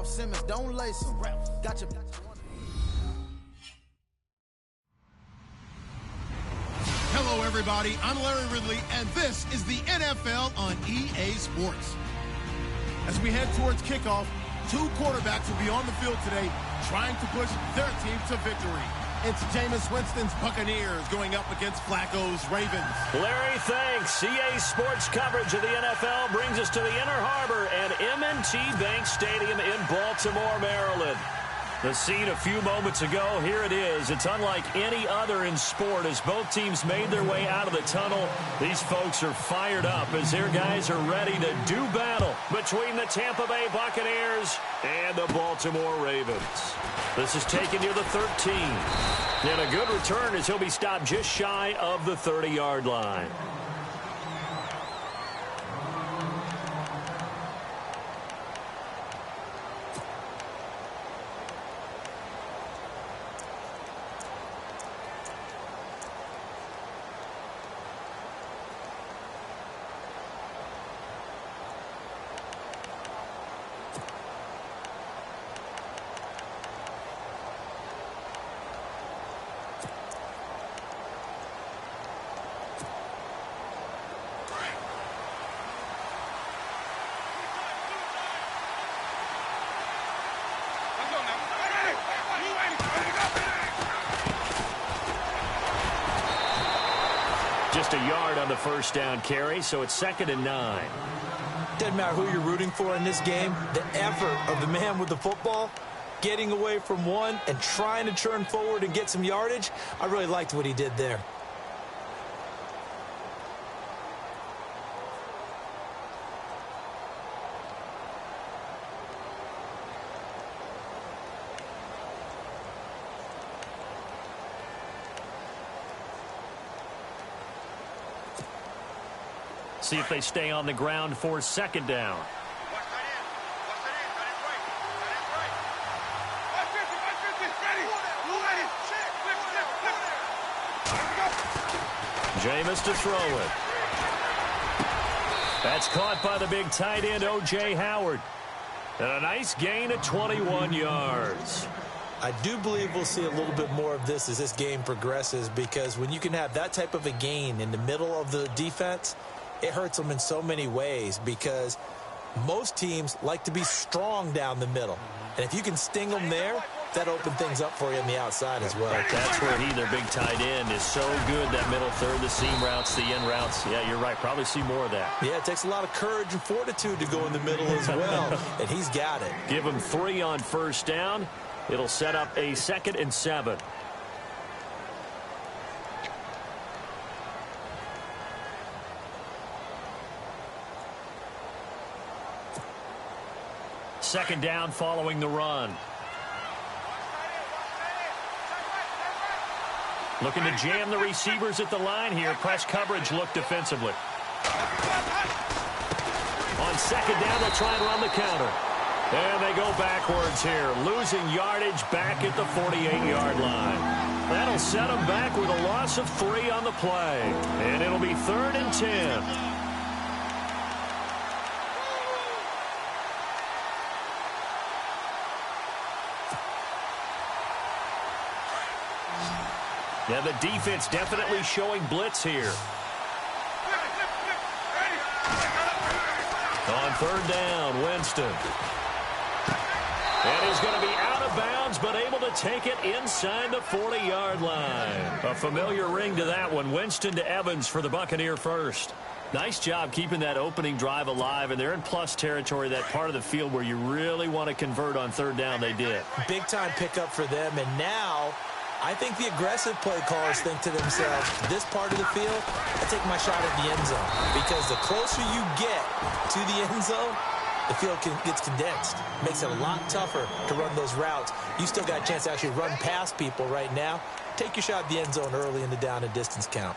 Ralph Simmons, don't lace him. Gotcha. Hello, everybody. I'm Larry Ridley, and this is the NFL on EA Sports. As we head towards kickoff, two quarterbacks will be on the field today trying to push their team to victory. It's Jameis Winston's Buccaneers going up against Flacco's Ravens. Larry, thanks. EA Sports coverage of the NFL brings us to the Inner Harbor and M&T Bank Stadium in Baltimore, Maryland. The scene a few moments ago, here it is. It's unlike any other in sport as both teams made their way out of the tunnel. These folks are fired up as their guys are ready to do battle between the Tampa Bay Buccaneers and the Baltimore Ravens. This is taken near the 13. And a good return as he'll be stopped just shy of the 30-yard line. Just a yard on the first down carry, so it's 2nd and 9. Doesn't matter who you're rooting for in this game. The effort of the man with the football, getting away from one and trying to turn forward and get some yardage, I really liked what he did there. See if they stay on the ground for 2nd down. Jameis to throw it. That's caught by the big tight end, O.J. Howard. And a nice gain of 21 yards. I do believe we'll see a little bit more of this as this game progresses, because when you can have that type of a gain in the middle of the defense, it hurts them in so many ways, because most teams like to be strong down the middle. And if you can sting them there, that opens things up for you on the outside as well. That's where their big tight end, is so good, that middle third, the seam routes, the in routes. Yeah, you're right. Probably see more of that. Yeah, it takes a lot of courage and fortitude to go in the middle as well, and he's got it. Give him 3 on first down. It'll set up a 2nd and 7. Second down following the run. Looking to jam the receivers at the line here. Press coverage look defensively. On second down, they'll try and run the counter. And they go backwards here, losing yardage back at the 48-yard line. That'll set them back with a loss of 3 on the play. And it'll be 3rd and 10. Yeah, the defense definitely showing blitz here. On 3rd down, Winston. And he's going to be out of bounds, but able to take it inside the 40-yard line. A familiar ring to that one. Winston to Evans for the Buccaneer first. Nice job keeping that opening drive alive, and they're in plus territory, that part of the field where you really want to convert on 3rd down. They did. Big-time pickup for them, and now I think the aggressive play callers think to themselves, this part of the field, I take my shot at the end zone. Because the closer you get to the end zone, the field gets condensed. Makes it a lot tougher to run those routes. You still got a chance to actually run past people right now. Take your shot at the end zone early in the down and distance count.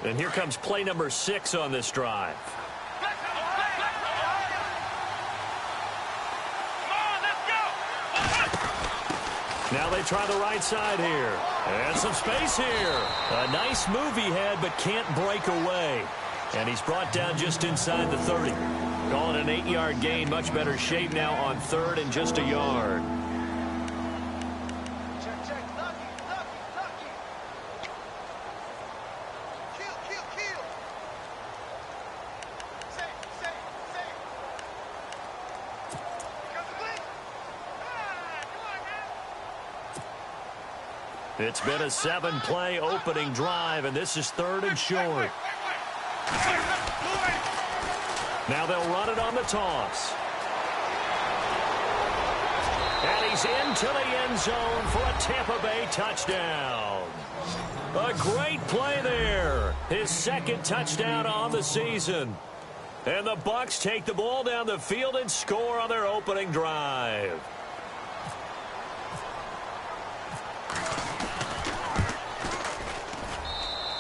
And here comes play number 6 on this drive. Now they try the right side here. And some space here. A nice move he had, but can't break away. And he's brought down just inside the 30. Calling an 8-yard gain. Much better shape now on 3rd and just a yard. It's been a 7-play opening drive, and this is 3rd and short. Now they'll run it on the toss. And he's into the end zone for a Tampa Bay touchdown. A great play there. His 2nd touchdown on the season. And the Bucs take the ball down the field and score on their opening drive.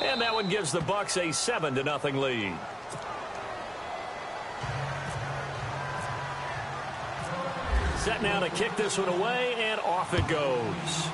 And that one gives the Bucs a 7-0 lead. Set now to kick this one away, and off it goes.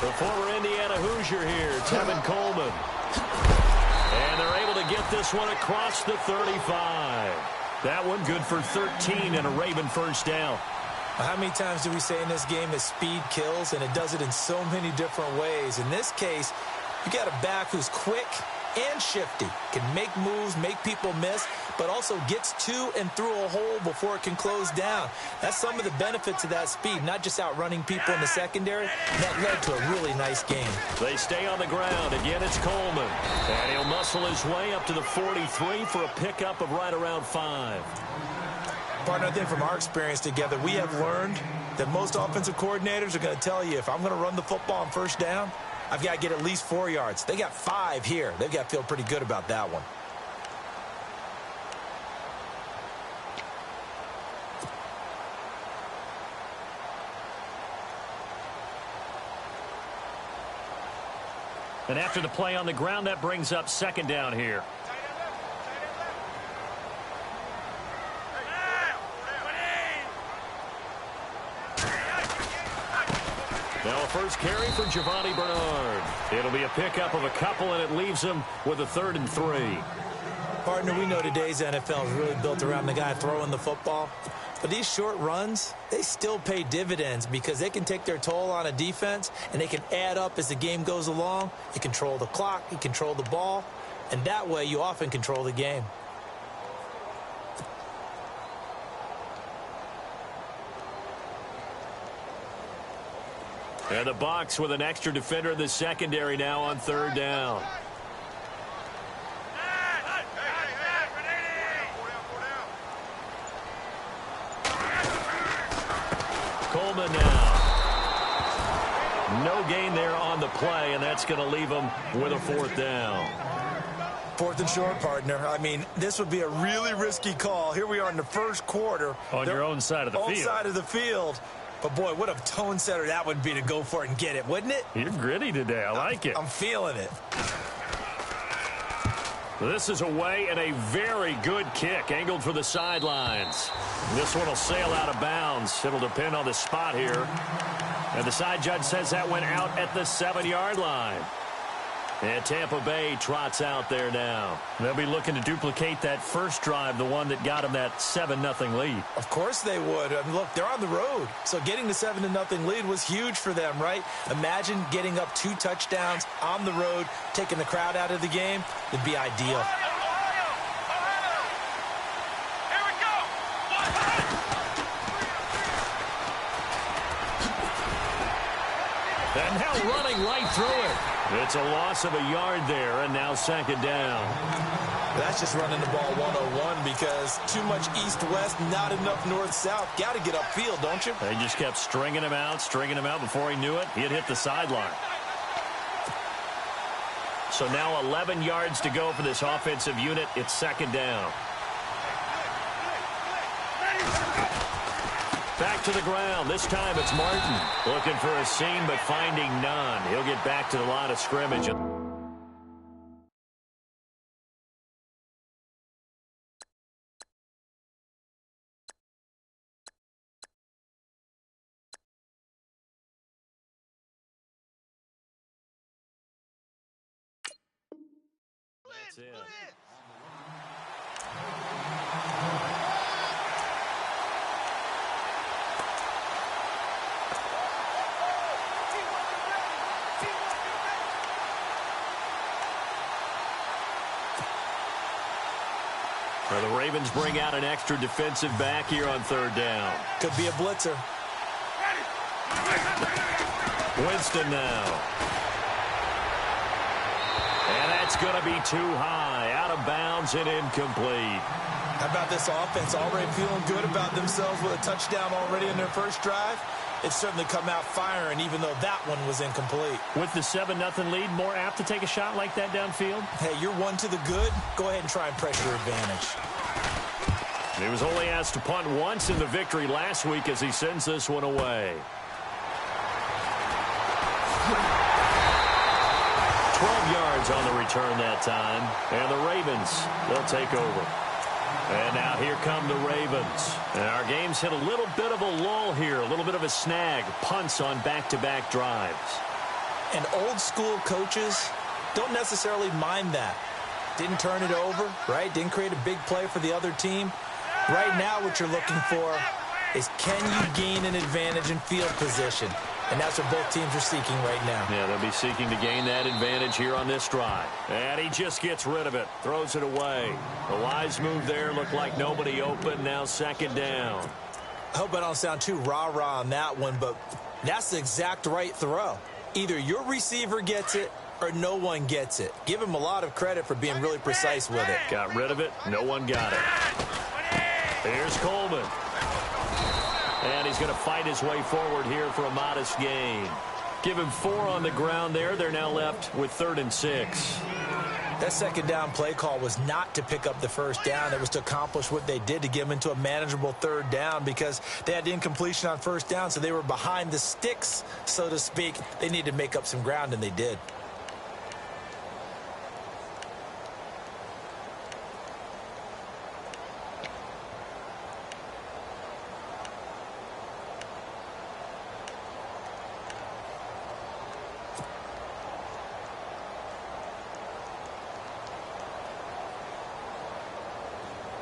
The former Indiana Hoosier here, Tevin Coleman. And they're able to get this one across the 35. That one good for 13 and a Raven first down. How many times do we say in this game that speed kills, and it does it in so many different ways? In this case, you got a back who's quick and shifty, can make moves, make people miss, but also gets to and through a hole before it can close down. That's some of the benefits of that speed, not just outrunning people in the secondary. That led to a really nice game. They stay on the ground. Again, it's Coleman. And he'll muscle his way up to the 43 for a pickup of right around 5. Partner, I think from our experience together, we have learned that most offensive coordinators are going to tell you, if I'm going to run the football on first down, I've got to get at least 4 yards. They got 5 here. They've got to feel pretty good about that one. And after the play on the ground, that brings up 2nd down here. Now a first carry for Giovanni Bernard. It'll be a pickup of a couple, and it leaves him with a 3rd and 3. Partner, we know today's NFL is really built around the guy throwing the football. But these short runs, they still pay dividends because they can take their toll on a defense, and they can add up as the game goes along. You control the clock, you control the ball, and that way you often control the game. And the Bucs with an extra defender in the secondary now on 3rd down. Coleman now. No gain there on the play, and that's going to leave him with a 4th down. 4th and short, partner. I mean, this would be a really risky call. Here we are in the first quarter. On your own side of the field. Own side of the field. But, boy, what a tone setter that would be to go for it and get it, wouldn't it? You're gritty today. I like it. I'm feeling it. This is away and a very good kick, angled for the sidelines. This one will sail out of bounds. It'll depend on the spot here. And the side judge says that went out at the 7-yard line. And Tampa Bay trots out there now. They'll be looking to duplicate that first drive, the one that got them that 7-0 lead. Of course they would. I mean, look, they're on the road. So getting the 7-0 lead was huge for them, right? Imagine getting up 2 touchdowns on the road, taking the crowd out of the game. It'd be ideal. And now running right through it. It's a loss of a yard there, and now 2nd down. That's just running the ball 101 because too much east-west, not enough north-south. Got to get upfield, don't you? They just kept stringing him out. Before he knew it, he had hit the sideline. So now 11 yards to go for this offensive unit. It's 2nd down. Back to the ground. This time it's Martin. Looking for a seam, but finding none. He'll get back to the line of scrimmage. That's it. The Ravens bring out an extra defensive back here on 3rd down. Could be a blitzer. Winston now. And that's going to be too high. Out of bounds and incomplete. How about this offense already feeling good about themselves with a touchdown already in their first drive? It's certainly come out firing, even though that one was incomplete. With the 7-0 lead, more apt to take a shot like that downfield? Hey, you're 1 to the good. Go ahead and try and press your advantage. He was only asked to punt once in the victory last week as he sends this one away. 12 yards on the return that time. And the Ravens, they'll take over. And now here come the Ravens. And our game's hit a little bit of a lull here, a little bit of a snag. Punts on back-to-back drives. And old-school coaches don't necessarily mind that. Didn't turn it over, right? Didn't create a big play for the other team. Right now what you're looking for is can you gain an advantage in field position? And that's what both teams are seeking right now. Yeah, they'll be seeking to gain that advantage here on this drive. And he just gets rid of it, throws it away. The wise move there looked like nobody open. Now 2nd down. I hope I don't sound too rah-rah on that one, but that's the exact right throw. Either your receiver gets it or no one gets it. Give him a lot of credit for being really precise with it. Got rid of it. No one got it. Here's Coleman. And he's going to fight his way forward here for a modest gain. Give him 4 on the ground there. They're now left with 3rd and 6. That 2nd down play call was not to pick up the 1st down. It was to accomplish what they did to get them into a manageable 3rd down because they had incompletion on 1st down, so they were behind the sticks, so to speak. They needed to make up some ground, and they did.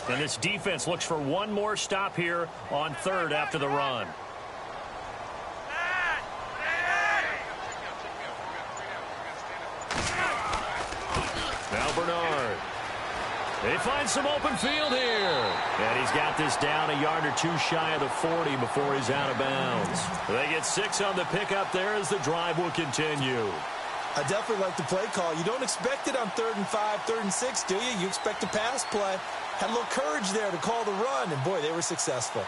And this defense looks for one more stop here on 3rd after the run. Now Bernard. They find some open field here. And he's got this down a yard or 2 shy of the 40 before he's out of bounds. They get 6 on the pickup there as the drive will continue. I definitely like the play call. You don't expect it on 3rd and 5, 3rd and 6, do you? You expect a pass play. Had a little courage there to call the run, and boy, they were successful.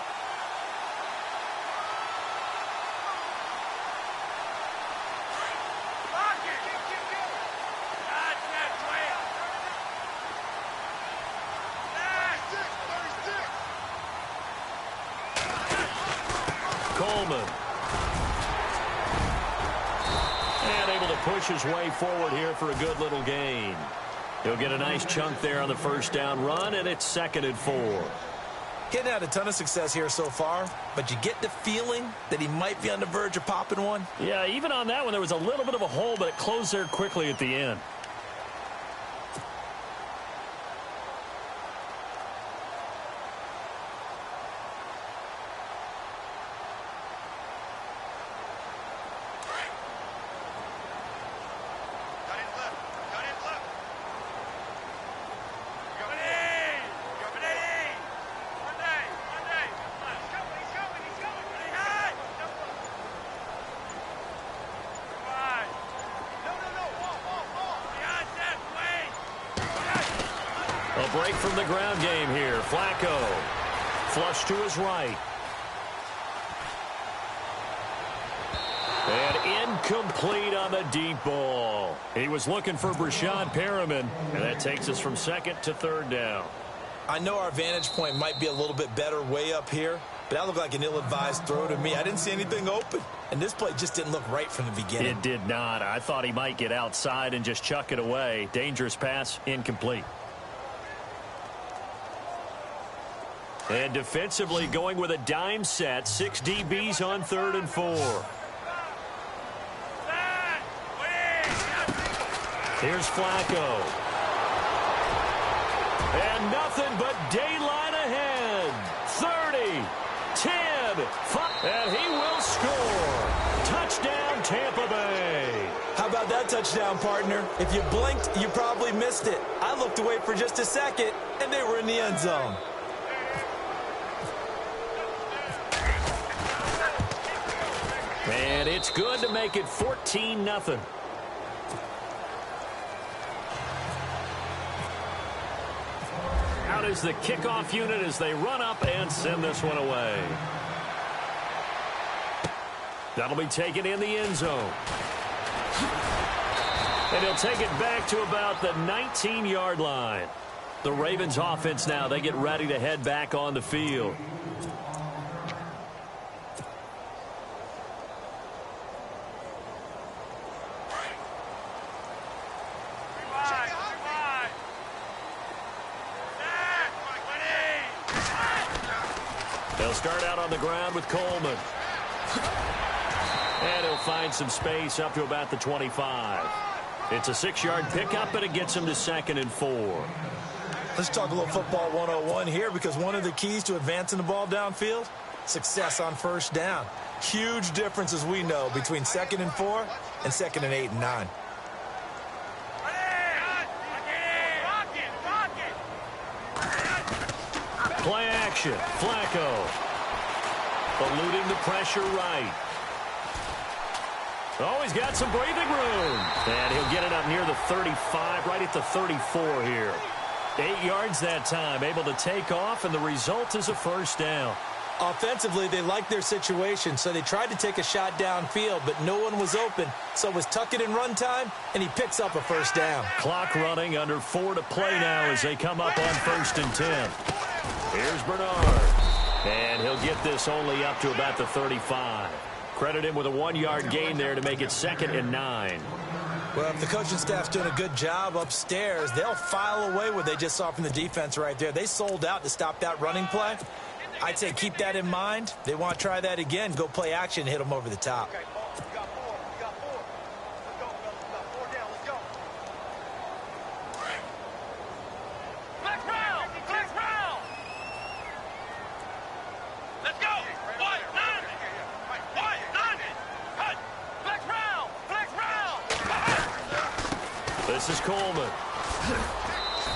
Coleman. And able to push his way forward here for a good little gain. He'll get a nice chunk there on the 1st down run, and it's 2nd and 4. Getting had a ton of success here so far, but you get the feeling that he might be on the verge of popping one. Yeah, even on that one, there was a little bit of a hole, but it closed there quickly at the end. break from the ground game here. Flacco. Flush to his right. And incomplete on the deep ball. He was looking for Brashad Perriman, and that takes us from second to third down. I know our vantage point might be a little bit better way up here, but that looked like an ill-advised throw to me. I didn't see anything open, and this play just didn't look right from the beginning. It did not. I thought he might get outside and just chuck it away. Dangerous pass, incomplete. And defensively going with a dime set, 6 DBs on 3rd and 4. Here's Flacco. And nothing but daylight ahead. 30, 10, 5, and he will score. Touchdown, Tampa Bay. How about that touchdown, partner? If you blinked, you probably missed it. I looked away for just a second, and they were in the end zone. And it's good to make it 14-0. Out is the kickoff unit as they run up and send this one away. That'll be taken in the end zone. And he'll take it back to about the 19-yard line. The Ravens offense now, they get ready to head back on the field. They'll start out on the ground with Coleman. And he'll find some space up to about the 25. It's a 6-yard pickup, and it gets him to 2nd and 4. Let's talk a little football 101 here, because one of the keys to advancing the ball downfield, success on first down. Huge difference, as we know, between 2nd and 4 and 2nd and 8 and 9. Play action. Flacco. Eluding the pressure right. Oh, he's got some breathing room. And he'll get it up near the 35, right at the 34 here. 8 yards that time, able to take off, and the result is a first down. Offensively, they liked their situation, so they tried to take a shot downfield, but no one was open. So it was tuck it in run time, and he picks up a first down. Clock running, under 4 to play now as they come up on 1st and 10. Here's Bernard. And he'll get this only up to about the 35. Credit him with a 1-yard gain there to make it 2nd and 9. Well, if the coaching staff's doing a good job upstairs, they'll file away what they just saw from the defense right there. They sold out to stop that running play. I'd say keep that in mind. They want to try that again, go play action, hit them over the top. This is Coleman.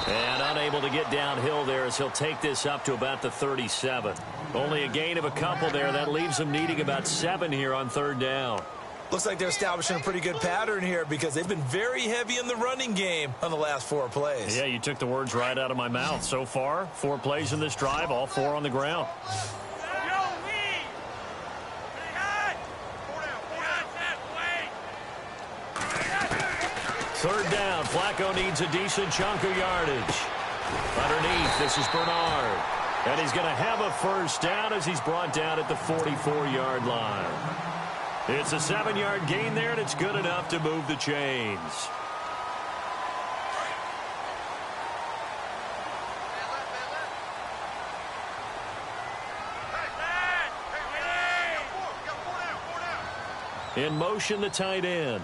And unable to get downhill there as he'll take this up to about the 37. Only a gain of a couple there. That leaves him needing about 7 here on 3rd down. Looks like they're establishing a pretty good pattern here, because they've been very heavy in the running game on the last 4 plays. Yeah, you took the words right out of my mouth. So far, 4 plays in this drive, all 4 on the ground. Third down. Flacco needs a decent chunk of yardage. Underneath, this is Bernard. And he's going to have a first down as he's brought down at the 44-yard line. It's a 7-yard gain there, and it's good enough to move the chains. In motion, the tight end.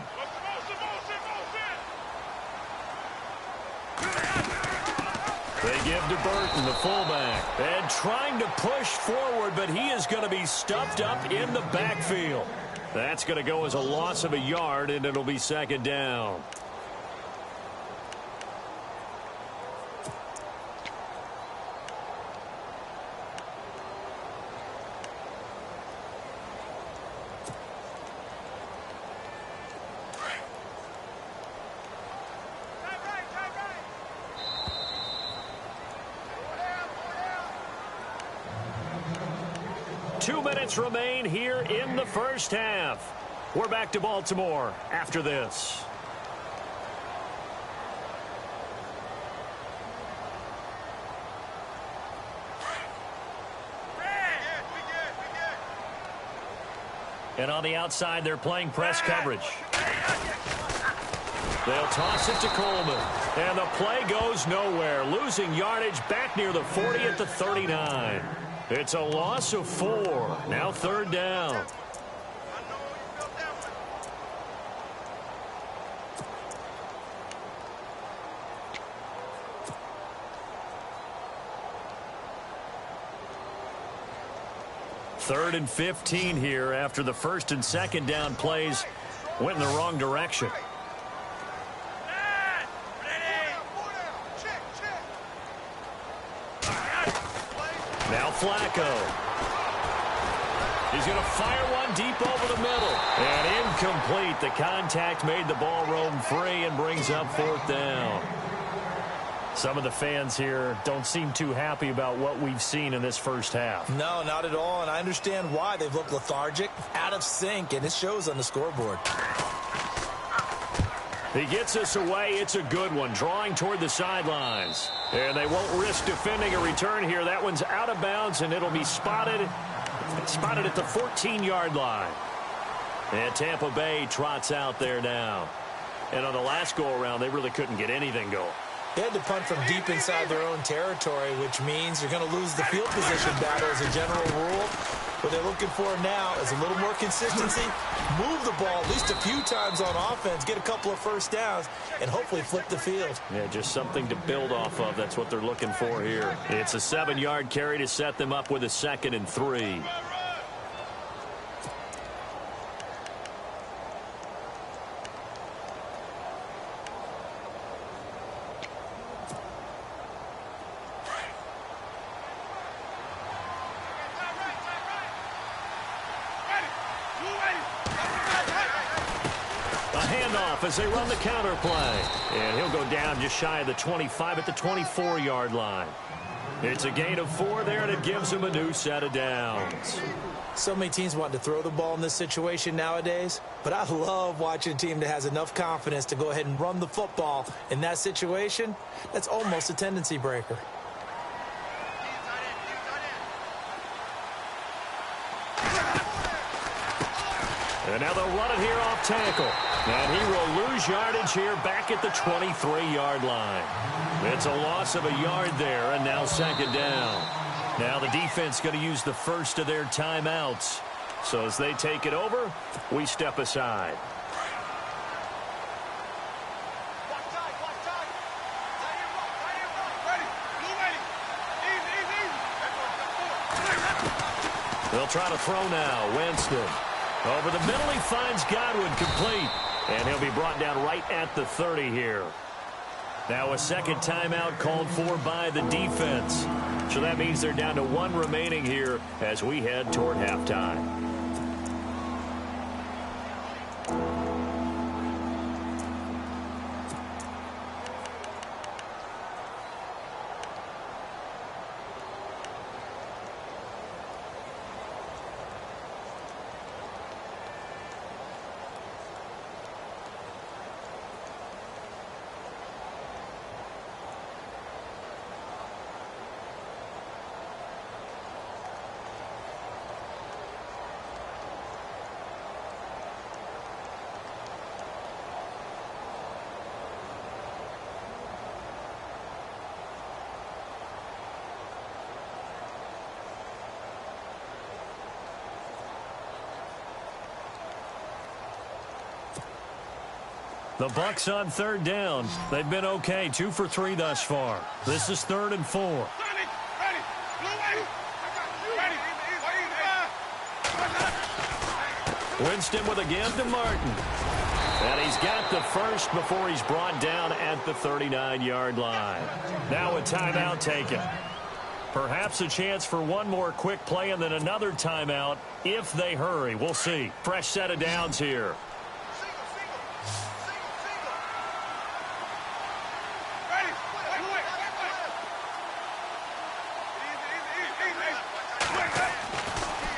They give to Burton, the fullback, and trying to push forward, but he is going to be stuffed up in the backfield. That's going to go as a loss of a yard, and it'll be 2nd down. 2 minutes remain here in the first half. We're back to Baltimore after this. And on the outside, they're playing press coverage. They'll toss it to Coleman. And the play goes nowhere. Losing yardage back near the 40 at the 39. It's a loss of 4. Now 3rd down. Third and 15 here after the 1st and 2nd down plays went in the wrong direction. Now Flacco. He's going to fire one deep over the middle. And incomplete. The contact made the ball roam free and brings up 4th down. Some of the fans here don't seem too happy about what we've seen in this first half. No, not at all, and I understand why. They've looked lethargic, out of sync, and it shows on the scoreboard. He gets us away. It's a good one, drawing toward the sidelines. And they won't risk defending a return here. That one's out of bounds, and it'll be spotted at the 14-yard line. And Tampa Bay trots out there now. And on the last go-around, they really couldn't get anything going. They had to punt from deep inside their own territory, which means you're going to lose the field position battle as a general rule. What they're looking for now is a little more consistency, move the ball at least a few times on offense, get a couple of first downs, and hopefully flip the field. Yeah, just something to build off of. That's what they're looking for here. It's a 7-yard carry to set them up with a 2nd and 3. As they run the counter play. And he'll go down just shy of the 25 at the 24-yard line. It's a gain of 4 there, and it gives him a new set of downs. So many teams want to throw the ball in this situation nowadays, but I love watching a team that has enough confidence to go ahead and run the football in that situation. That's almost a tendency breaker. And now they'll run it here off tackle. And he will lose yardage here back at the 23-yard line. It's a loss of a yard there, and now 2nd down. Now the defense going to use the first of their timeouts. So as they take it over, we step aside. They'll try to throw now. Winston. Over the middle, he finds Godwin complete. And he'll be brought down right at the 30 here. Now a 2nd timeout called for by the defense. So that means they're down to 1 remaining here as we head toward halftime. The Bucs on 3rd down. They've been okay, 2 for 3 thus far. This is 3rd and 4. Winston with a give to Martin. And he's got the first before he's brought down at the 39-yard line. Now a timeout taken. Perhaps a chance for one more quick play and then another timeout if they hurry. We'll see. Fresh set of downs here.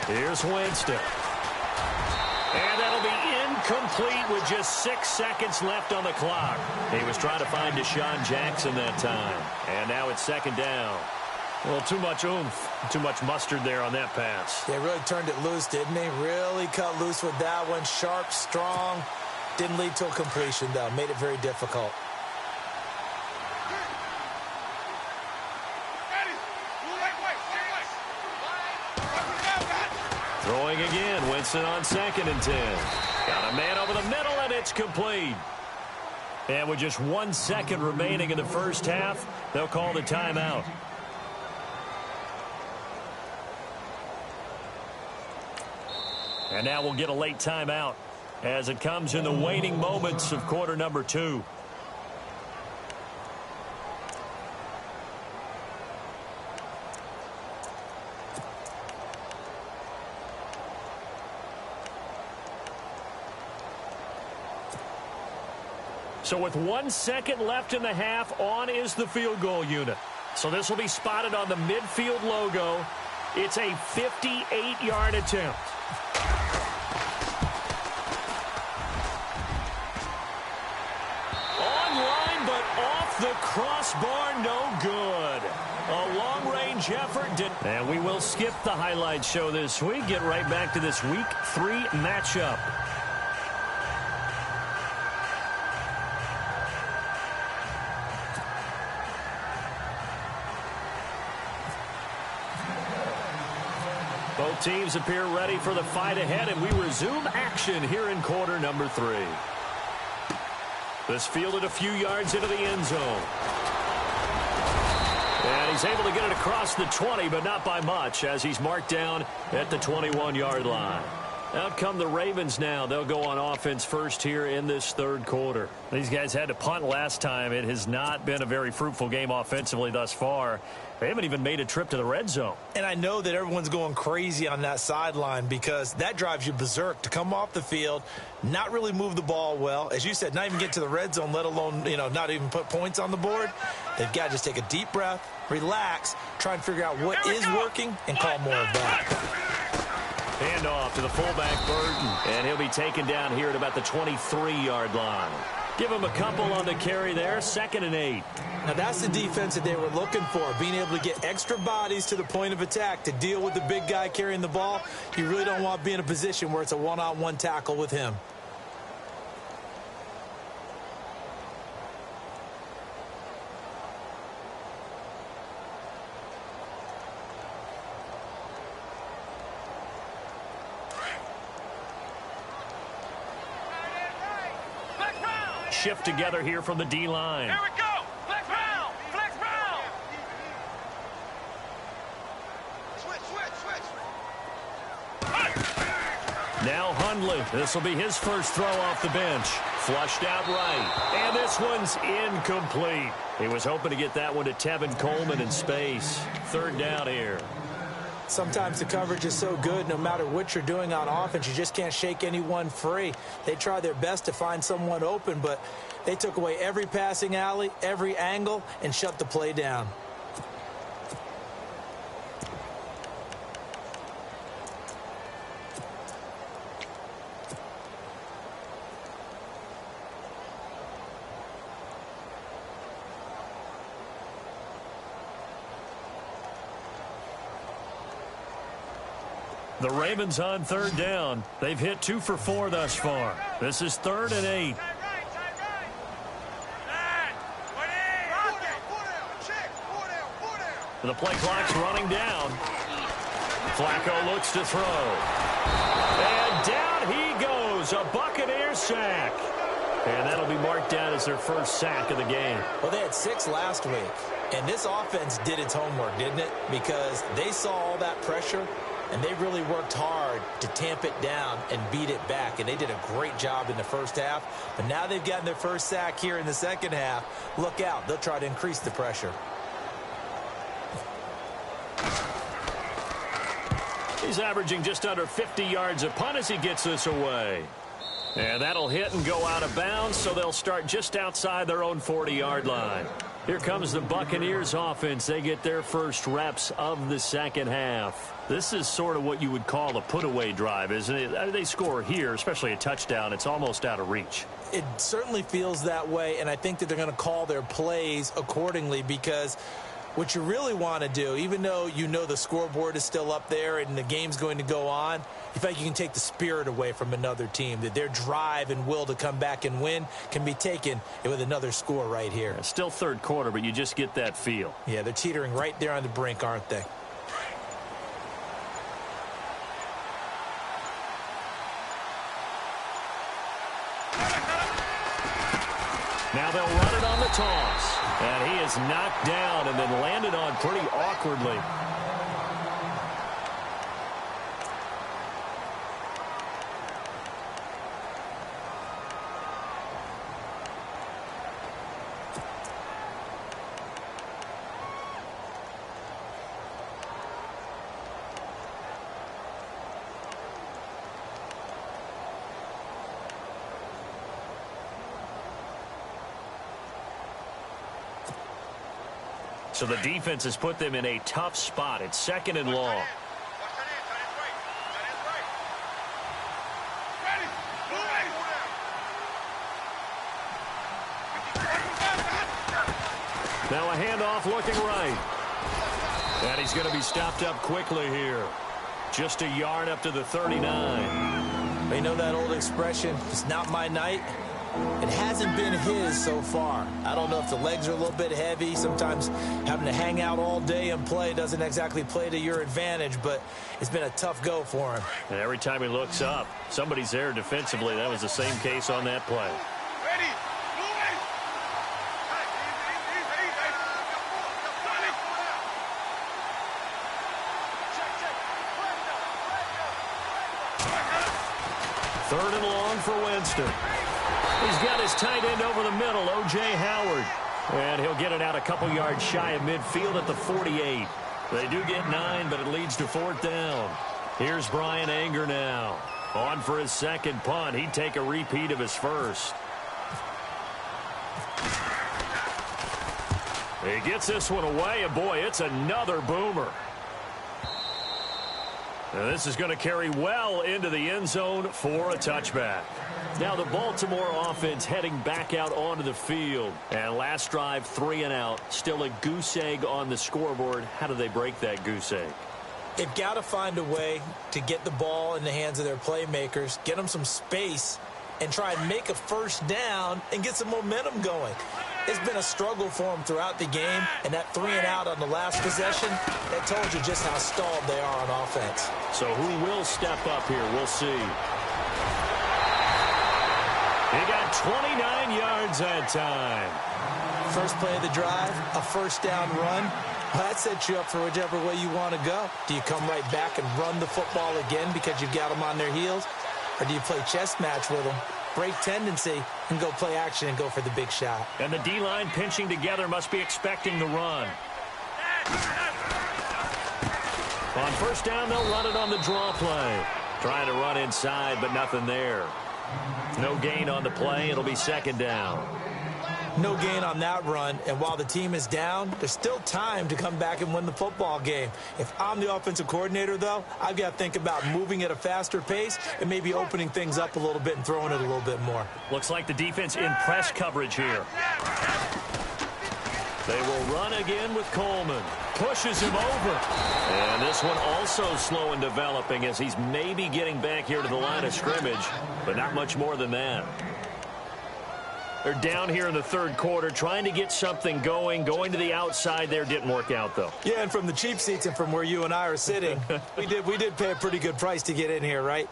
Here's Winston. And that'll be incomplete with just 6 seconds left on the clock. He was trying to find Deshaun Jackson that time. And now it's second down. Well, too much oomph, too much mustard there on that pass. They really turned it loose, didn't they? Really cut loose with that one. Sharp, strong. Didn't lead to a completion, though. Made it very difficult. Throwing again, Winston on 2nd and 10. Got a man over the middle, and it's complete. And with just 1 second remaining in the first half, they'll call the timeout. And now we'll get a late timeout as it comes in the waning moments of quarter number 2. So with 1 second left in the half, on is the field goal unit. So this will be spotted on the midfield logo. It's a 58-yard attempt. Online, but off the crossbar, no good. A long-range effort. And we will skip the highlight show this week. Get right back to this Week 3 matchup. Both teams appear ready for the fight ahead, and we resume action here in quarter number 3. This fielded a few yards into the end zone. And he's able to get it across the 20, but not by much, as he's marked down at the 21-yard line. Out come the Ravens now. They'll go on offense first here in this third quarter. These guys had to punt last time. It has not been a very fruitful game offensively thus far. They haven't even made a trip to the red zone. And I know that everyone's going crazy on that sideline because that drives you berserk to come off the field, not really move the ball well. As you said, not even get to the red zone, let alone, not even put points on the board. They've got to just take a deep breath, relax, try and figure out what is working, and call more of that. Handoff to the fullback, Burton. And he'll be taken down here at about the 23-yard line. Give him a couple on the carry there, 2nd and 8. Now that's the defense that they were looking for, being able to get extra bodies to the point of attack to deal with the big guy carrying the ball. You really don't want to be in a position where it's a one-on-one tackle with him. Shift together here from the D-line. Here we go. Flex round. Flex round. Switch. Now Hundley. This will be his first throw off the bench. Flushed out right. And this one's incomplete. He was hoping to get that one to Tevin Coleman in space. 3rd down here. Sometimes the coverage is so good, no matter what you're doing on offense, you just can't shake anyone free. They try their best to find someone open, but they took away every passing alley, every angle, and shut the play down. The Ravens on 3rd down. They've hit 2 for 4 thus far. This is 3rd and 8. The play clock's running down. Flacco looks to throw. And down he goes. A Buccaneer sack. And that'll be marked down as their first sack of the game. Well, they had 6 last week. And this offense did its homework, didn't it? Because they saw all that pressure, and they really worked hard to tamp it down and beat it back. And they did a great job in the first half. But now they've gotten their first sack here in the second half. Look out. They'll try to increase the pressure. He's averaging just under 50 yards a punt as he gets this away. And that'll hit and go out of bounds, so they'll start just outside their own 40-yard line. Here comes the Buccaneers offense. They get their first reps of the second half. This is sort of what you would call a put-away drive, isn't it? They score here, especially a touchdown. It's almost out of reach. It certainly feels that way, and I think that they're going to call their plays accordingly, because what you really want to do, even though you know the scoreboard is still up there and the game's going to go on, you feel like you can take the spirit away from another team, that their drive and will to come back and win can be taken with another score right here. It's still third quarter, but you just get that feel. Yeah, they're teetering right there on the brink, aren't they? Now they'll run it on the toss. And he is knocked down and then landed on pretty awkwardly. So the defense has put them in a tough spot. It's second and long. Now a handoff looking right. And he's going to be stopped up quickly here. Just a yard up to the 39. You know that old expression, it's not my night? It hasn't been his so far. I don't know if the legs are a little bit heavy. Sometimes having to hang out all day and play doesn't exactly play to your advantage, but it's been a tough go for him. And every time he looks up, somebody's there defensively. That was the same case on that play. Third and long for Winston. He's got his tight end over the middle, O.J. Howard. And he'll get it out a couple yards shy of midfield at the 48. They do get 9, but it leads to fourth down. Here's Brian Anger now. On for his second punt. He'd take a repeat of his first. He gets this one away, and boy, it's another boomer. And this is going to carry well into the end zone for a touchback. Now the Baltimore offense heading back out onto the field. And last drive, 3 and out. Still a goose egg on the scoreboard. How do they break that goose egg? They've got to find a way to get the ball in the hands of their playmakers, get them some space, and try and make a first down and get some momentum going. It's been a struggle for them throughout the game, and that 3 and out on the last possession, that told you just how stalled they are on offense. So who will step up here? We'll see. He got 29 yards that time. First play of the drive, a first down run. Well, that sets you up for whichever way you want to go. Do you come right back and run the football again because you've got them on their heels? Or do you play chess match with them, break tendency, and go play action and go for the big shot? And the D-line pinching together must be expecting the run. On first down, they'll run it on the draw play. Trying to run inside, but nothing there. No gain on the play. It'll be second down. No gain on that run, and while the team is down, there's still time to come back and win the football game. If I'm the offensive coordinator, though, I've got to think about moving at a faster pace and maybe opening things up a little bit and throwing it a little bit more. Looks like the defense in press coverage here. They will run again with Coleman. Pushes him over. And this one also slow in developing as he's maybe getting back here to the line of scrimmage, but not much more than that. They're down here in the third quarter, trying to get something going to the outside there. Didn't work out, though. Yeah, and from the cheap seats and from where you and I are sitting, we did pay a pretty good price to get in here, right?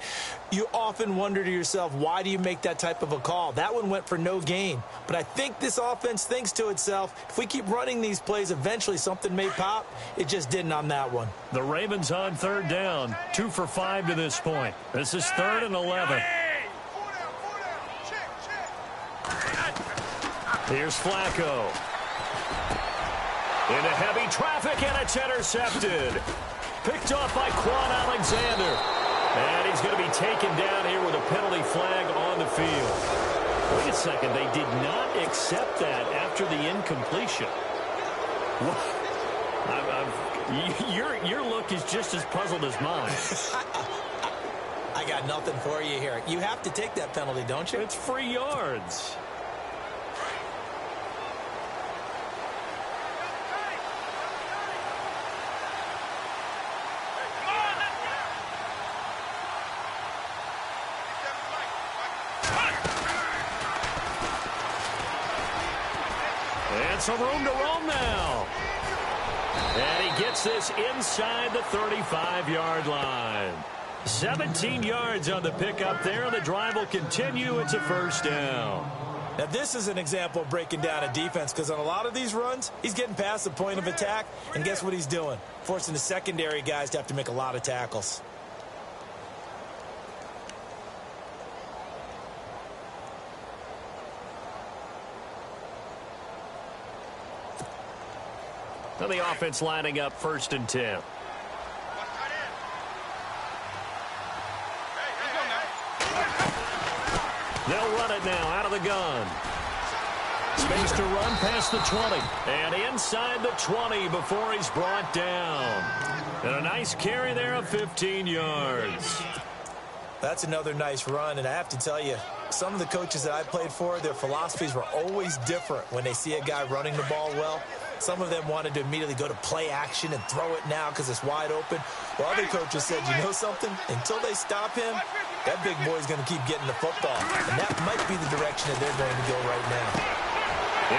You often wonder to yourself, why do you make that type of a call? That one went for no gain. But I think this offense thinks to itself, if we keep running these plays, eventually something may pop. It just didn't on that one. The Ravens on third down, 2 for 5 to this point. This is 3rd and 11. Here's Flacco. Into heavy traffic, and it's intercepted. Picked off by Quan Alexander. And he's going to be taken down here with a penalty flag on the field. Wait a second. They did not accept that after the incompletion. Your look is just as puzzled as mine. I got nothing for you here. You have to take that penalty, don't you? It's free yards. And some room to roam now. And he gets this inside the 35-yard line. 17 yards on the pickup there. The drive will continue. It's a first down. Now, this is an example of breaking down a defense because on a lot of these runs, he's getting past the point of attack, and guess what he's doing? Forcing the secondary guys to have to make a lot of tackles. So the offense lining up 1st and 10. They'll run it now out of the gun. Space to run past the 20. And inside the 20 before he's brought down. And a nice carry there of 15 yards. That's another nice run, and I have to tell you, some of the coaches that I played for, their philosophies were always different when they see a guy running the ball well. Some of them wanted to immediately go to play action and throw it now because it's wide open. While other coaches said, you know something? Until they stop him, that big boy's going to keep getting the football. And that might be the direction that they're going to go right now.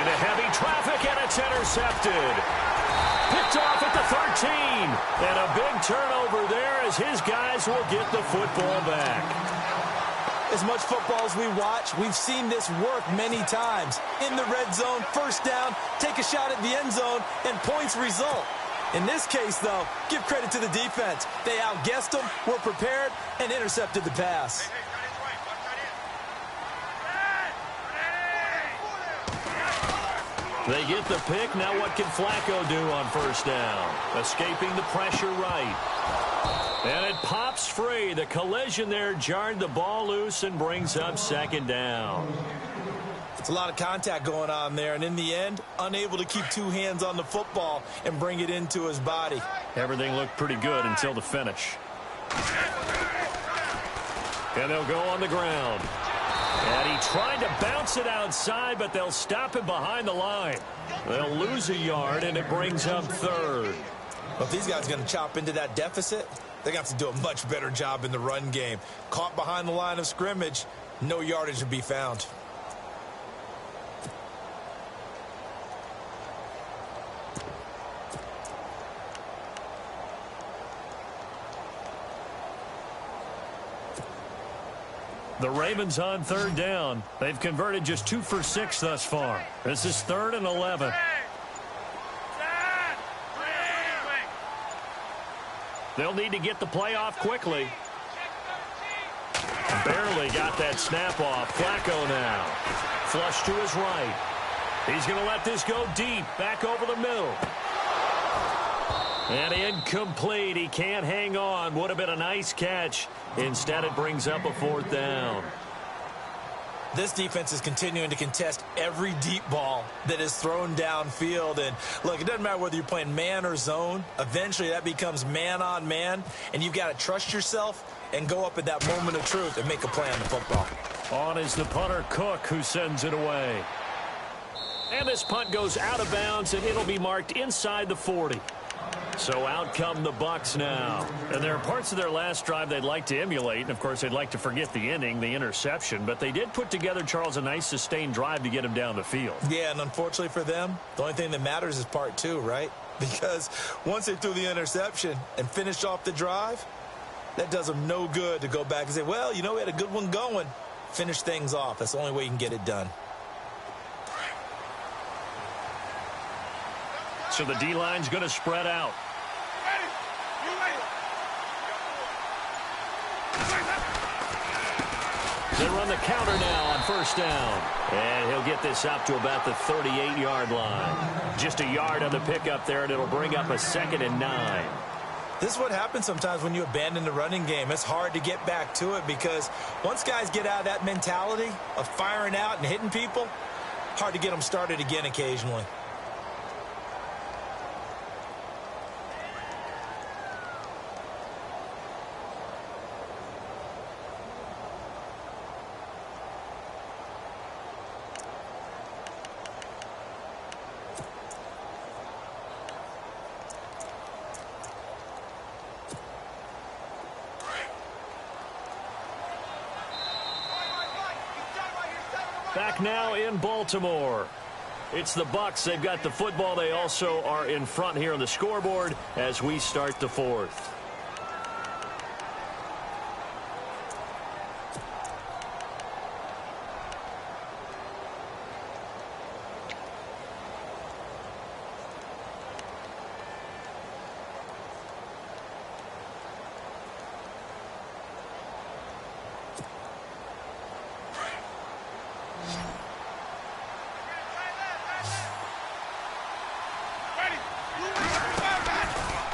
Into heavy traffic, and it's intercepted. Picked off at the 13. And a big turnover there as his guys will get the football back. As much football as we watch, we've seen this work many times. In the red zone, first down, take a shot at the end zone, and points result. In this case, though, give credit to the defense. They outguessed them, were prepared, and intercepted the pass. They get the pick. Now what can Flacco do on first down? Escaping the pressure right. And it pops free. The collision there jarred the ball loose and brings up 2nd down. It's a lot of contact going on there, and in the end, unable to keep 2 hands on the football and bring it into his body. Everything looked pretty good until the finish. And they'll go on the ground. And he tried to bounce it outside, but they'll stop him behind the line. They'll lose a yard, and it brings up 3rd. Well, if these guys are going to chop into that deficit, they're going to have to do a much better job in the run game. Caught behind the line of scrimmage, no yardage to be found. The Ravens on 3rd down. They've converted just 2 for 6 thus far. This is 3rd and 11. They'll need to get the play off quickly. Barely got that snap off. Flacco now. Flush to his right. He's going to let this go deep. Back over the middle. And incomplete. He can't hang on. Would have been a nice catch. Instead, it brings up a 4th down. This defense is continuing to contest every deep ball that is thrown downfield. And, look, it doesn't matter whether you're playing man or zone. Eventually, that becomes man on man. And you've got to trust yourself and go up at that moment of truth and make a play on the football. On is the punter, Cook, who sends it away. And this punt goes out of bounds, and it'll be marked inside the 40. So out come the Bucs now. And there are parts of their last drive they'd like to emulate. And, of course, they'd like to forget the inning, the interception. But they did put together, Charles, a nice sustained drive to get him down the field. Yeah, and unfortunately for them, the only thing that matters is part 2, right? Because once they threw the interception and finished off the drive, that does them no good to go back and say, well, you know, we had a good one going. Finish things off. That's the only way you can get it done. So the D-line's going to spread out. They run the counter now on first down. And he'll get this up to about the 38-yard line. Just a yard on the pickup there, and it'll bring up a 2nd and 9. This is what happens sometimes when you abandon the running game. It's hard to get back to it because once guys get out of that mentality of firing out and hitting people, hard to get them started again occasionally. Back now in Baltimore. It's the Bucs. They've got the football. They also are in front here on the scoreboard as we start the fourth.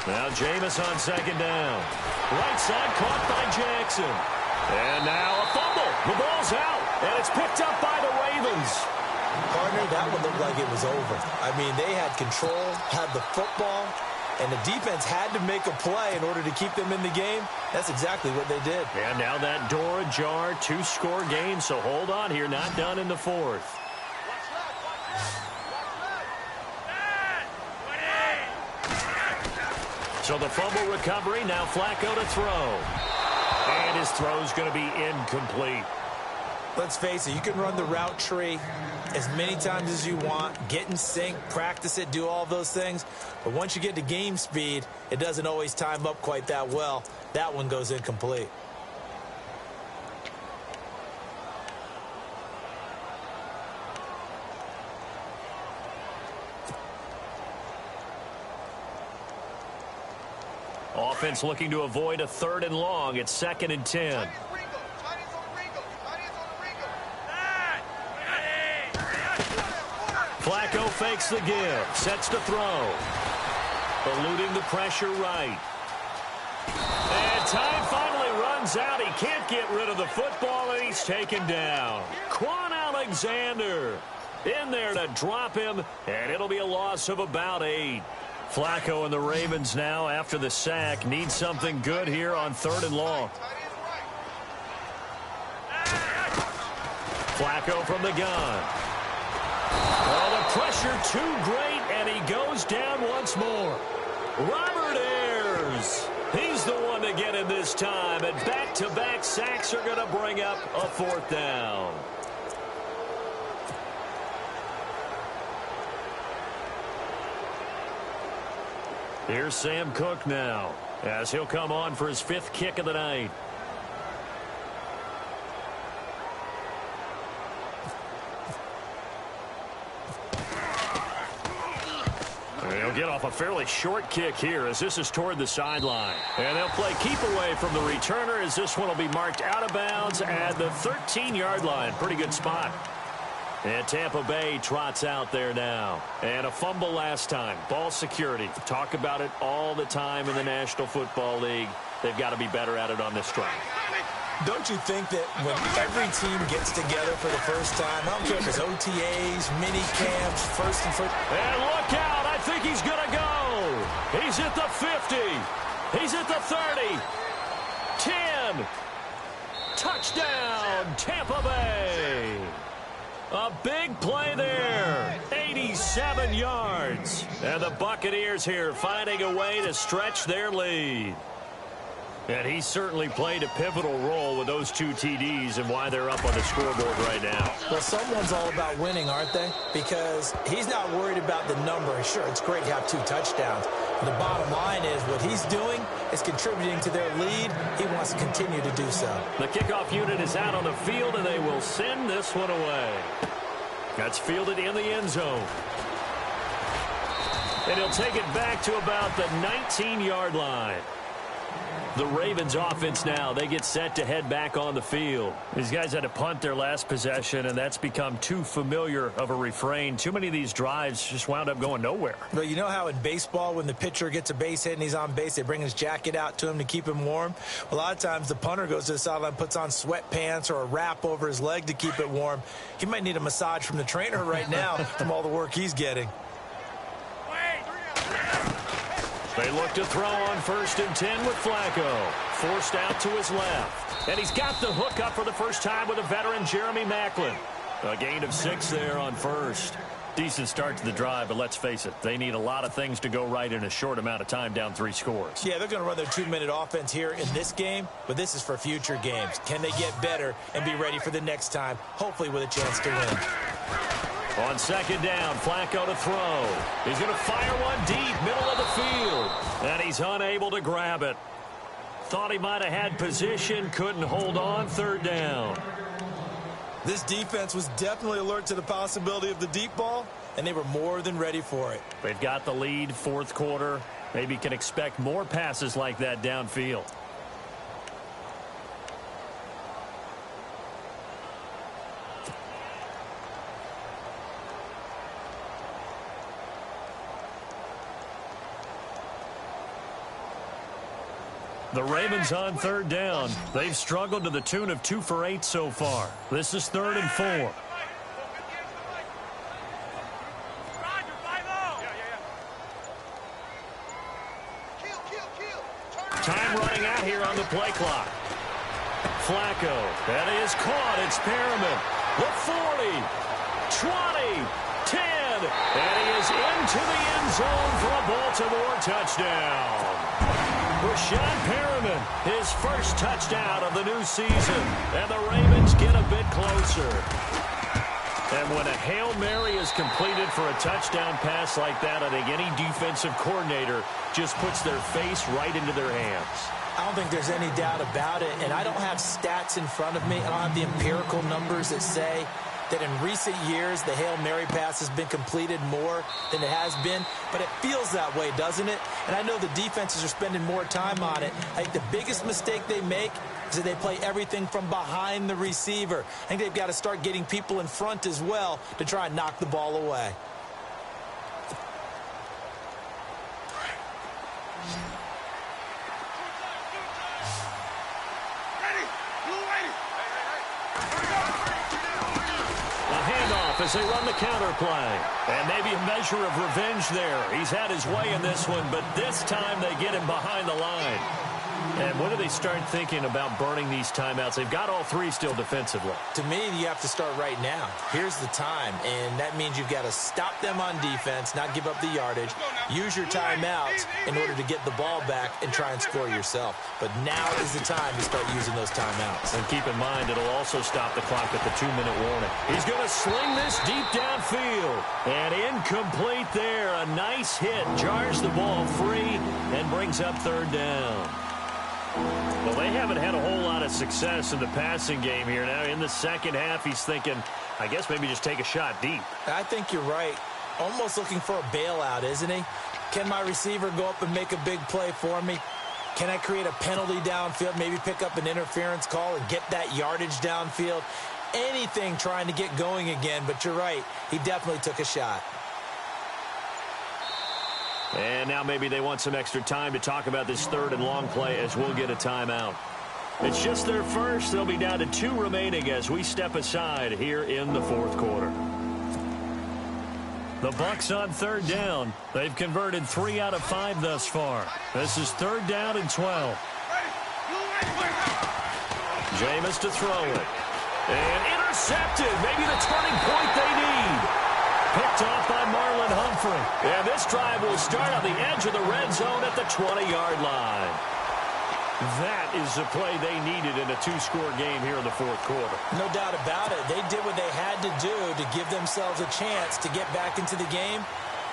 Now Jameis on second down. Right side caught by Jackson. And now a fumble. The ball's out. And it's picked up by the Ravens. Partner, that one looked like it was over. I mean, they had control, had the football, and the defense had to make a play in order to keep them in the game. That's exactly what they did. And now that door ajar, 2-score game. So hold on here. Not done in the fourth. So the fumble recovery, now Flacco to throw. And his throw's going to be incomplete. Let's face it, you can run the route tree as many times as you want, get in sync, practice it, do all those things. But once you get to game speed, it doesn't always time up quite that well. That one goes incomplete. Offense looking to avoid a 3rd and long. It's 2nd and 10. Flacco fakes the give. Sets to throw. Eluding the pressure right. And time finally runs out. He can't get rid of the football, and he's taken down. Quan Alexander in there to drop him, and it'll be a loss of about 8. Flacco and the Ravens now, after the sack, need something good here on 3rd and long. Flacco from the gun. Oh, the pressure too great, and he goes down once more. Robert Ayers. He's the one to get him this time, and back-to-back sacks are going to bring up a 4th down. Here's Sam Cook now, as he'll come on for his 5th kick of the night. He'll get off a fairly short kick here as this is toward the sideline. And they'll play keep away from the returner as this one will be marked out of bounds at the 13-yard line. Pretty good spot. And Tampa Bay trots out there now. And a fumble last time. Ball security. Talk about it all the time in the National Football League. They've got to be better at it on this drive. Don't you think that when every team gets together for the first time, I don't care if it's OTAs, mini camps, first and first. And look out. I think he's going to go. He's at the 50. He's at the 30. 10. Touchdown, Tampa Bay. A big play there. 87 yards. And the Buccaneers here finding a way to stretch their lead. And he certainly played a pivotal role with those 2 TDs and why they're up on the scoreboard right now. Well, someone's all about winning, aren't they? Because he's not worried about the number. Sure, it's great to have 2 touchdowns. But the bottom line is what he's doing is contributing to their lead. He wants to continue to do so. The kickoff unit is out on the field, and they will send this one away. That's fielded in the end zone. And he'll take it back to about the 19-yard line. The Ravens offense now, they get set to head back on the field. These guys had to punt their last possession, and that's become too familiar of a refrain. Too many of these drives just wound up going nowhere. But you know how in baseball, when the pitcher gets a base hit and he's on base, they bring his jacket out to him to keep him warm? A lot of times the punter goes to the sideline, puts on sweatpants or a wrap over his leg to keep it warm. He might need a massage from the trainer right now from all the work he's getting. They look to throw on 1st and 10 with Flacco. Forced out to his left. And he's got the hook up for the first time with a veteran, Jeremy Maclin. A gain of 6 there on 1st. Decent start to the drive, but let's face it, they need a lot of things to go right in a short amount of time, down 3 scores. Yeah, they're going to run their 2-minute offense here in this game, but this is for future games. Can they get better and be ready for the next time, hopefully with a chance to win? On 2nd down, Flacco to throw. He's going to fire one deep, middle of the field. And he's unable to grab it. Thought he might have had position, couldn't hold on. 3rd down. This defense was definitely alert to the possibility of the deep ball, and they were more than ready for it. They've got the lead, 4th quarter. Maybe can expect more passes like that downfield. The Ravens on 3rd down. They've struggled to the tune of 2 for 8 so far. This is 3rd and 4. Time running out here on the play clock. Flacco. That is caught. It's Perriman. The 40. 20. 10. And he is into the end zone for a Baltimore touchdown. Rashad Perriman, his first touchdown of the new season. And the Ravens get a bit closer. And when a Hail Mary is completed for a touchdown pass like that, I think any defensive coordinator just puts their face right into their hands. I don't think there's any doubt about it, and I don't have stats in front of me. I don't have the empirical numbers that say that in recent years the Hail Mary pass has been completed more than it has been, but it feels that way, doesn't it? And I know the defenses are spending more time on it. I think the biggest mistake they make is that they play everything from behind the receiver. I think they've got to start getting people in front as well to try and knock the ball away. As they run the counter play. And maybe a measure of revenge there. He's had his way in this one, but this time they get him behind the line. And when do they start thinking about burning these timeouts? They've got all 3 still defensively. To me, you have to start right now. Here's the time, and that means you've got to stop them on defense, not give up the yardage, use your timeouts in order to get the ball back and try and score yourself. But now is the time to start using those timeouts. And keep in mind, it'll also stop the clock at the 2-minute warning. He's going to sling this deep downfield. And incomplete there. A nice hit. Jars the ball free and brings up 3rd down. Well, they haven't had a whole lot of success in the passing game here. Now, in the second half, he's thinking, I guess maybe just take a shot deep. I think you're right. Almost looking for a bailout, isn't he? Can my receiver go up and make a big play for me? Can I create a penalty downfield, maybe pick up an interference call and get that yardage downfield? Anything trying to get going again, but you're right. He definitely took a shot. And now maybe they want some extra time to talk about this 3rd and long play as we'll get a timeout. It's just their first. They'll be down to 2 remaining as we step aside here in the 4th quarter. The Bucs on 3rd down. They've converted 3 out of 5 thus far. This is 3rd down and 12. Jameis to throw it. And intercepted. Maybe the turning point they need. Picked off by Marlon Humphrey. And this drive will start on the edge of the red zone at the 20-yard line. That is the play they needed in a 2-score game here in the 4th quarter. No doubt about it. They did what they had to do to give themselves a chance to get back into the game.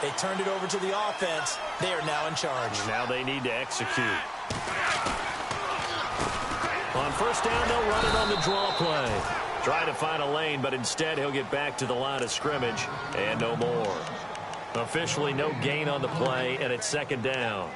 They turned it over to the offense. They are now in charge. Now they need to execute. On 1st down, they'll run it on the draw play. Try to find a lane, but instead he'll get back to the line of scrimmage and no more. Officially no gain on the play, and it's 2nd down.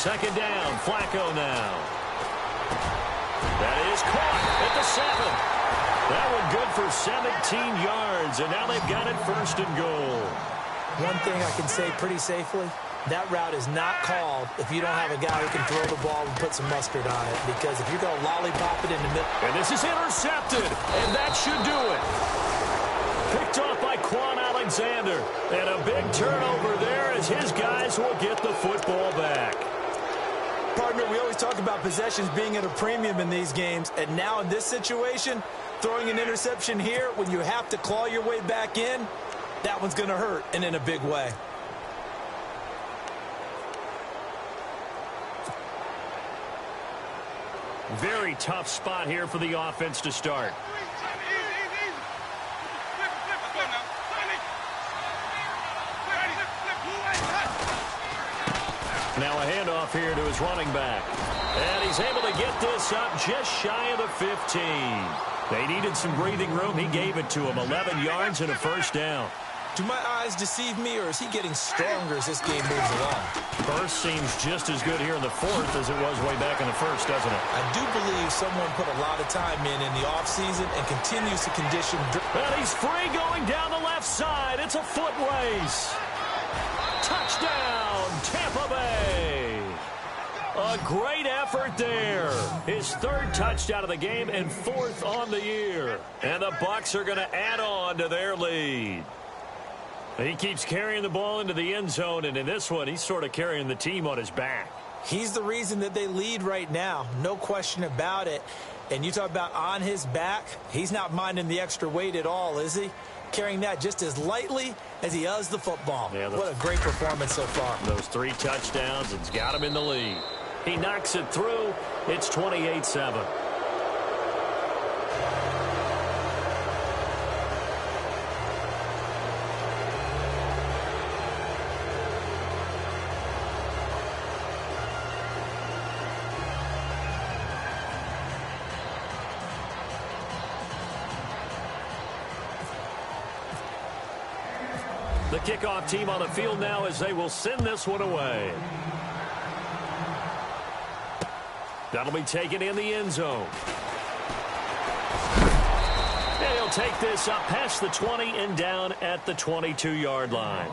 second down. Flacco now. That is caught at the 7. That one good for 17 yards, and now they've got it first and goal. One thing I can say pretty safely, that route is not called if you don't have a guy who can throw the ball and put some mustard on it. Because if you're going to lollipop it in the middle. And this is intercepted, and that should do it. Picked off by Quan Alexander. And a big turnover there as his guys will get the football back. Partner, we always talk about possessions being at a premium in these games. And now in this situation, throwing an interception here when you have to claw your way back in, that one's going to hurt, and in a big way. Very tough spot here for the offense to start. Now a handoff here to his running back. And he's able to get this up just shy of the 15. They needed some breathing room. He gave it to him. 11 yards and a first down. Do my eyes deceive me, or is he getting stronger as this game moves along? First seems just as good here in the fourth as it was way back in the first, doesn't it? I do believe someone put a lot of time in the offseason and continues to condition. And he's free going down the left side. It's a foot race. Touchdown, Tampa Bay. A great effort there. His third touchdown of the game and fourth on the year. And the Bucs are going to add on to their lead. He keeps carrying the ball into the end zone, and in this one, he's sort of carrying the team on his back. He's the reason that they lead right now, no question about it. And you talk about on his back, he's not minding the extra weight at all, is he? Carrying that just as lightly as he does the football. Yeah, what a great performance so far. Those 3 touchdowns, it's got him in the lead. He knocks it through. It's 28-7. The kickoff team on the field now as they will send this one away. That'll be taken in the end zone. And he'll take this up past the 20 and down at the 22-yard line.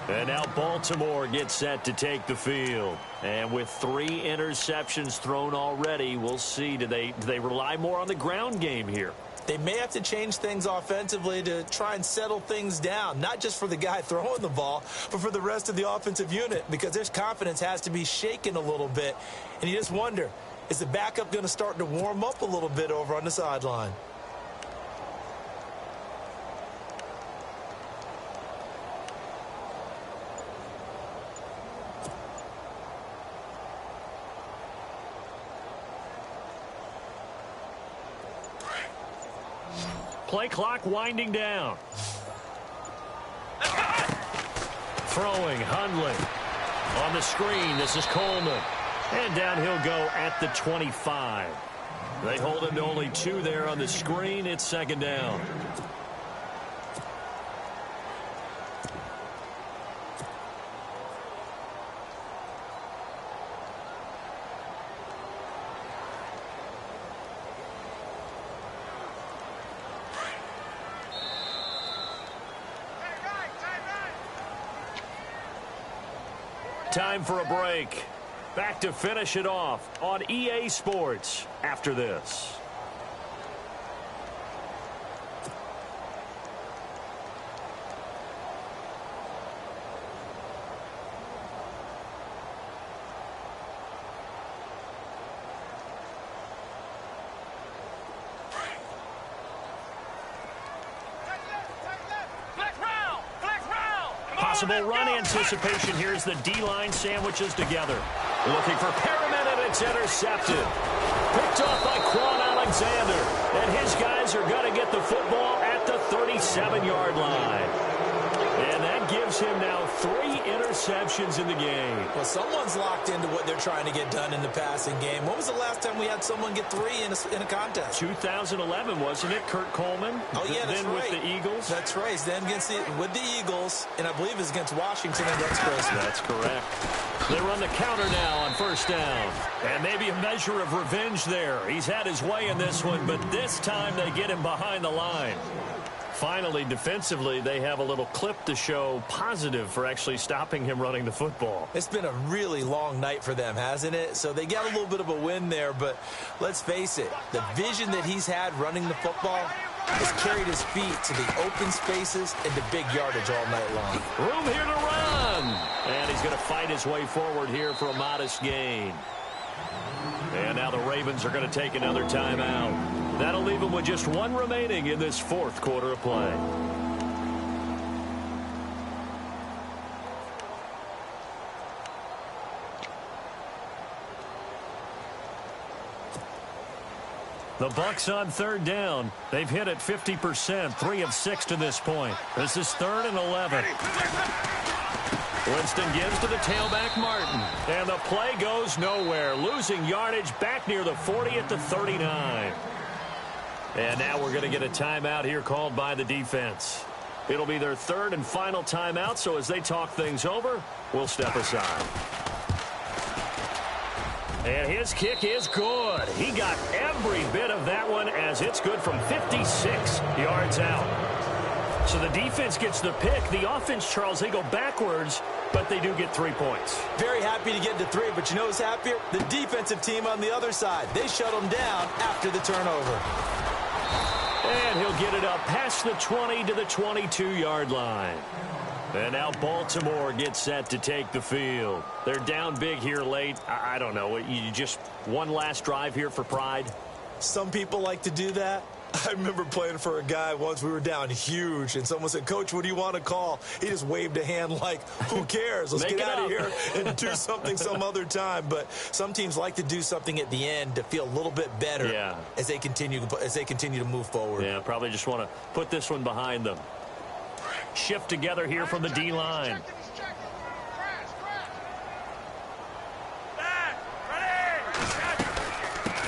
And now Baltimore gets set to take the field. And with 3 interceptions thrown already, we'll see. Do they rely more on the ground game here? They may have to change things offensively to try and settle things down, not just for the guy throwing the ball, but for the rest of the offensive unit, because their confidence has to be shaken a little bit. And you just wonder, is the backup going to start to warm up a little bit over on the sideline? Play clock winding down. Throwing, Hundley. On the screen, this is Coleman. And down he'll go at the 25. They hold him to only 2 there on the screen. It's second down. Time for a break. Back to finish it off on EA Sports after this. Possible run anticipation. Here's the D-line sandwiches together. Looking for Perriman, and it's intercepted. Picked off by Quan Alexander. And his guys are going to get the football at the 37-yard line. And that gives him now 3 interceptions in the game. Well, someone's locked into what they're trying to get done in the passing game. When was the last time we had someone get 3 in a contest? 2011, wasn't it? Kurt Coleman. Oh, yeah, that's then right. With the Eagles. That's right. Then with the Eagles, and I believe it's against Washington and Rex Grossman. That's correct. They run the counter now on first down. And maybe a measure of revenge there. He's had his way in this one, but this time they get him behind the line. Finally, defensively, they have a little clip to show positive for actually stopping him running the football. It's been a really long night for them, hasn't it? So they got a little bit of a win there, but let's face it, the vision that he's had running the football has carried his feet to the open spaces and the big yardage all night long. Room here to run. And he's going to fight his way forward here for a modest gain. And now the Ravens are going to take another timeout. That'll leave them with just one remaining in this fourth quarter of play. The Bucs on third down. They've hit it 50%, 3 of 6 to this point. This is 3rd and 11. Winston gives to the tailback, Martin. And the play goes nowhere. Losing yardage back near the 40 at the 39. And now we're going to get a timeout here called by the defense. It'll be their 3rd and final timeout, so as they talk things over, we'll step aside. And his kick is good. He got every bit of that one as it's good from 56 yards out. So the defense gets the pick. The offense, Charles, they go backwards, but they do get 3 points. Very happy to get to 3, but you know who's happier? The defensive team on the other side. They shut them down after the turnover. And he'll get it up past the 20 to the 22-yard line. And now Baltimore gets set to take the field. They're down big here late. I don't know. You just one last drive here for pride? Some people like to do that. I remember playing for a guy once. We were down huge, and someone said, "Coach, what do you want to call?" He just waved a hand like, who cares? Let's get out of here and do something some other time. But some teams like to do something at the end to feel a little bit better as they continue to move forward. Yeah, probably just want to put this one behind them. Shift together here from the D-line.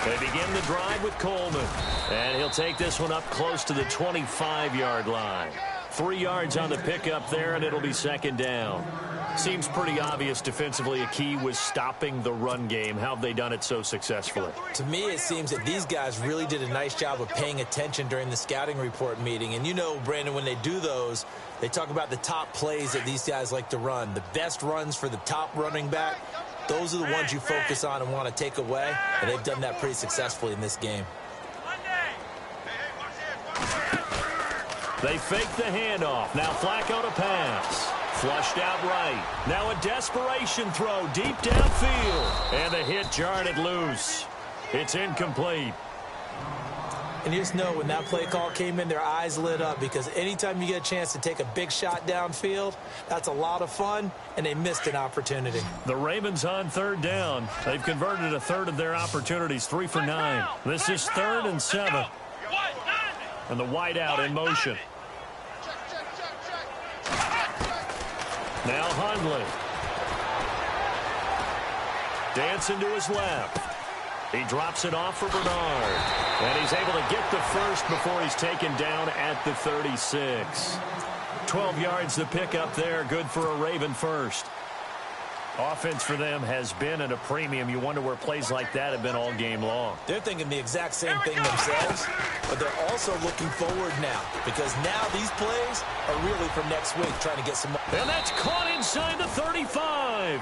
They begin the drive with Coleman. And he'll take this one up close to the 25-yard line. 3 yards on the pickup there, and it'll be 2nd down. Seems pretty obvious defensively a key was stopping the run game. How have they done it so successfully? To me, it seems that these guys really did a nice job of paying attention during the scouting report meeting. And you know, Brandon, when they do those, they talk about the top plays that these guys like to run. The best runs for the top running back. Those are the ones you focus on and want to take away, and they've done that pretty successfully in this game. They fake the handoff. Now Flacco to pass. Flushed out right. Now a desperation throw deep downfield. And the hit jarred it loose. It's incomplete. And you just know when that play call came in, their eyes lit up, because anytime you get a chance to take a big shot downfield, that's a lot of fun, and they missed an opportunity. The Ravens on 3rd down. They've converted 1/3 of their opportunities, 3 for 9. This is 3rd and 7. And the wide out in motion. Now Hundley. Dancing to his left. He drops it off for Bernard. And he's able to get the first before he's taken down at the 36. 12 yards to pick up there. Good for a Raven first. Offense for them has been at a premium. You wonder where plays like that have been all game long. They're thinking the exact same thing themselves, but they're also looking forward now, because now these plays are really for next week, trying to get some more. And that's caught inside the 35.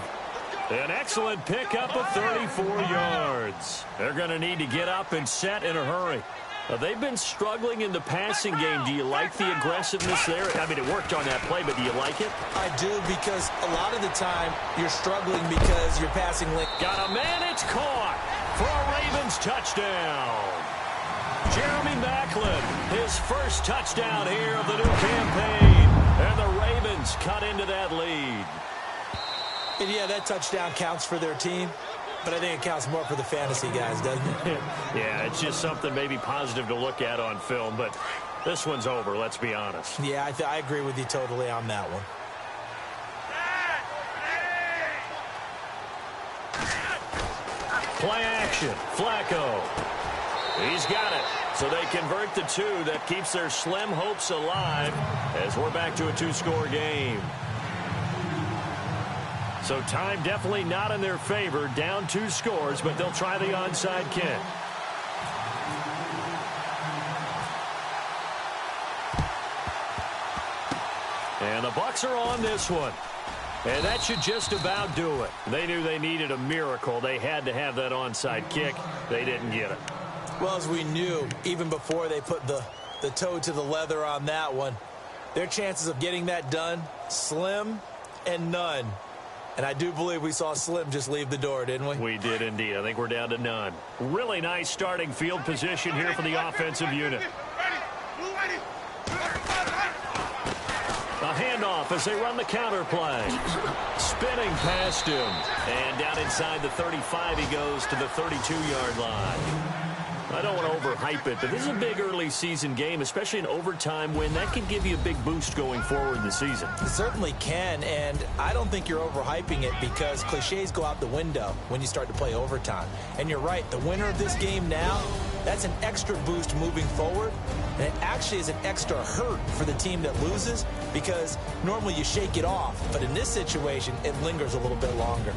An excellent pickup of 34 yards. They're going to need to get up and set in a hurry. They've been struggling in the passing game. Do you like the aggressiveness there? I mean, it worked on that play, but do you like it? I do, because a lot of the time you're struggling because your passing link. Got a man, it's caught for a Ravens touchdown. Jeremy Maclin, his first touchdown here of the new campaign. And the Ravens cut into that lead. And yeah, that touchdown counts for their team, but I think it counts more for the fantasy guys, doesn't it? Yeah, it's just something maybe positive to look at on film, but this one's over, let's be honest. Yeah, I agree with you totally on that one. Play action, Flacco. He's got it. So they convert the 2. That keeps their slim hopes alive as we're back to a 2-score game. So time definitely not in their favor. Down 2 scores, but they'll try the onside kick. And the Bucs are on this one. And that should just about do it. They knew they needed a miracle. They had to have that onside kick. They didn't get it. Well, as we knew, even before they put the toe to the leather on that one, their chances of getting that done, slim and none. And I do believe we saw Slim just leave the door, didn't we? We did indeed. I think we're down to none. Really nice starting field position here for the offensive unit. A handoff as they run the counter play. Spinning past him. And down inside the 35, he goes to the 32-yard line. I don't want to overhype it, but this is a big early season game, especially an overtime win. That can give you a big boost going forward in the season. It certainly can, and I don't think you're overhyping it because cliches go out the window when you start to play overtime. And you're right, the winner of this game now, that's an extra boost moving forward, and it actually is an extra hurt for the team that loses because normally you shake it off, but in this situation, it lingers a little bit longer.